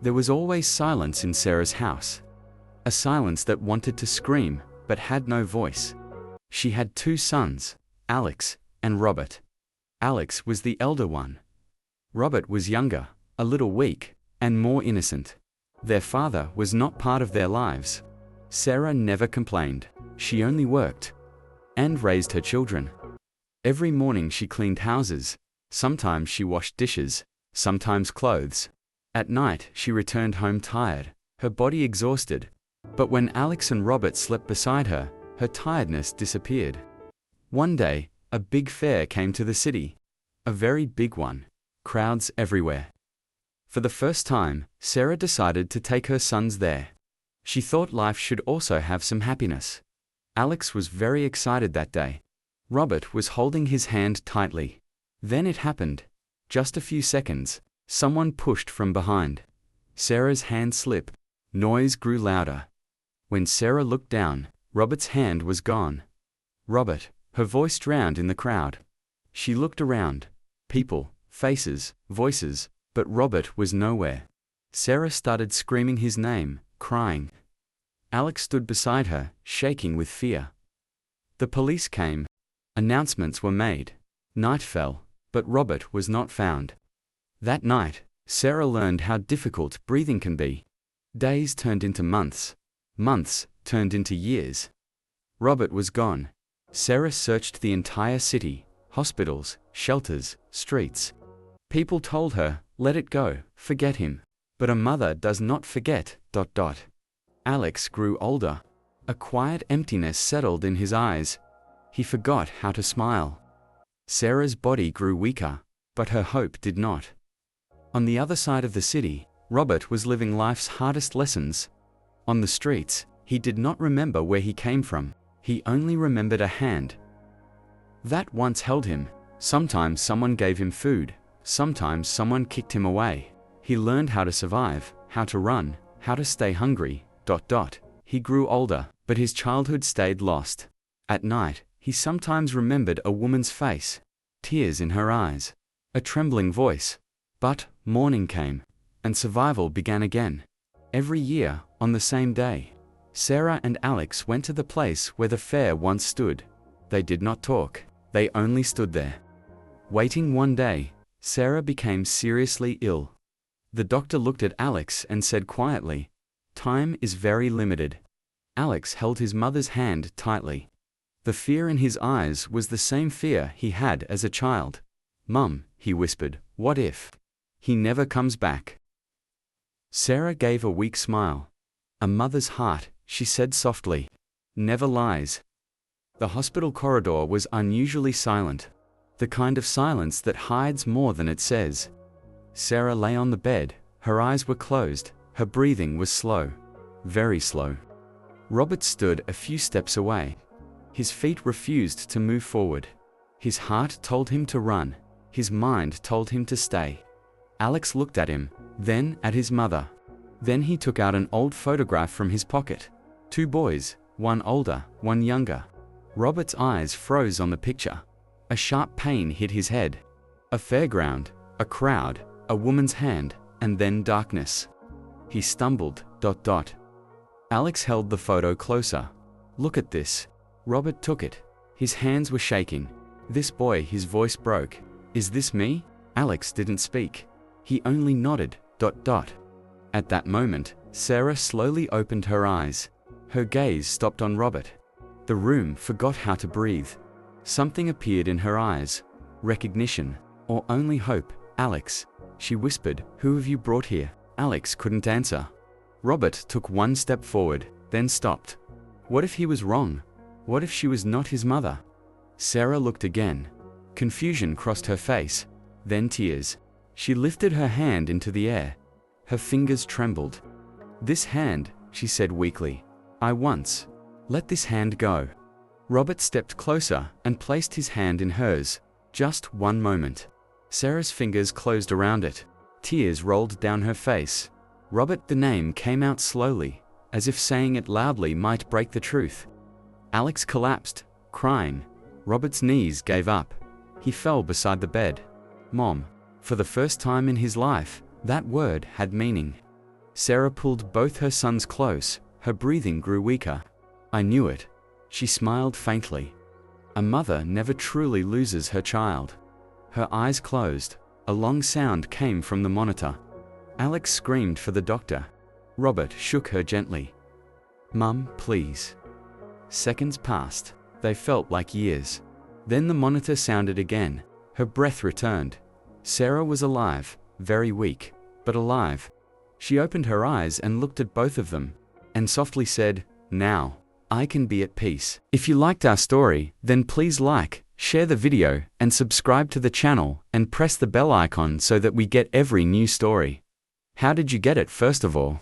There was always silence in Sarah's house. A silence that wanted to scream, but had no voice. She had two sons, Alex and Robert. Alex was the elder one. Robert was younger, a little weak, and more innocent. Their father was not part of their lives. Sarah never complained. She only worked and raised her children. Every morning she cleaned houses. Sometimes she washed dishes, sometimes clothes. At night she returned home tired, her body exhausted. But when Alex and Robert slept beside her, her tiredness disappeared. One day, a big fair came to the city. A very big one. Crowds everywhere. For the first time, Sarah decided to take her sons there. She thought life should also have some happiness. Alex was very excited that day. Robert was holding his hand tightly. Then it happened. Just a few seconds, someone pushed from behind. Sarah's hand slipped. Noise grew louder. When Sarah looked down, Robert's hand was gone. Robert, her voice drowned in the crowd. She looked around. People, faces, voices, but Robert was nowhere. Sarah started screaming his name, crying. Alex stood beside her, shaking with fear. The police came. Announcements were made. Night fell, but Robert was not found. That night, Sarah learned how difficult breathing can be. Days turned into months. Months turned into years. Robert was gone. Sarah searched the entire city, hospitals, shelters, streets. People told her, let it go, forget him. But a mother does not forget. Alex grew older. A quiet emptiness settled in his eyes. He forgot how to smile. Sarah's body grew weaker, but her hope did not. On the other side of the city, Robert was living life's hardest lessons. On the streets, he did not remember where he came from. He only remembered a hand that once held him. Sometimes someone gave him food. Sometimes someone kicked him away. He learned how to survive, how to run, how to stay hungry. He grew older, but his childhood stayed lost. At night, he sometimes remembered a woman's face, tears in her eyes, a trembling voice. But morning came, and survival began again. Every year, on the same day, Sarah and Alex went to the place where the fair once stood. They did not talk, they only stood there. Waiting one day, Sarah became seriously ill. The doctor looked at Alex and said quietly, "Time is very limited." Alex held his mother's hand tightly. The fear in his eyes was the same fear he had as a child. "Mum," he whispered, "what if he never comes back?" Sarah gave a weak smile. "A mother's heart," she said softly, "never lies." The hospital corridor was unusually silent, the kind of silence that hides more than it says. Sarah lay on the bed, her eyes were closed, her breathing was slow, very slow. Robert stood a few steps away. His feet refused to move forward. His heart told him to run, his mind told him to stay. Alex looked at him, then at his mother. Then he took out an old photograph from his pocket. Two boys, one older, one younger. Robert's eyes froze on the picture. A sharp pain hit his head. A fairground, a crowd, a woman's hand, and then darkness. He stumbled. Alex held the photo closer. "Look at this." Robert took it. His hands were shaking. "This boy," his voice broke. "Is this me?" Alex didn't speak. He only nodded. At that moment, Sarah slowly opened her eyes. Her gaze stopped on Robert. The room forgot how to breathe. Something appeared in her eyes. Recognition, or only hope. "Alex," she whispered, "who have you brought here?" Alex couldn't answer. Robert took one step forward, then stopped. What if he was wrong? What if she was not his mother? Sarah looked again. Confusion crossed her face, then tears. She lifted her hand into the air. Her fingers trembled. "This hand," she said weakly. "I once. Let this hand go." Robert stepped closer and placed his hand in hers. Just one moment. Sarah's fingers closed around it. Tears rolled down her face. "Robert," the name came out slowly, as if saying it loudly might break the truth. Alex collapsed, crying. Robert's knees gave up. He fell beside the bed. "Mom." For the first time in his life, that word had meaning. Sarah pulled both her sons close. Her breathing grew weaker. I knew it. She smiled faintly. A mother never truly loses her child. Her eyes closed. A long sound came from the monitor. Alex screamed for the doctor. Robert shook her gently. Mum, please. Seconds passed. They felt like years. Then the monitor sounded again. Her breath returned. Sarah was alive, very weak, but alive. She opened her eyes and looked at both of them, and softly said, "Now, I can be at peace." If you liked our story, then please like, share the video, and subscribe to the channel, and press the bell icon so that we get every new story. How did you get it first of all?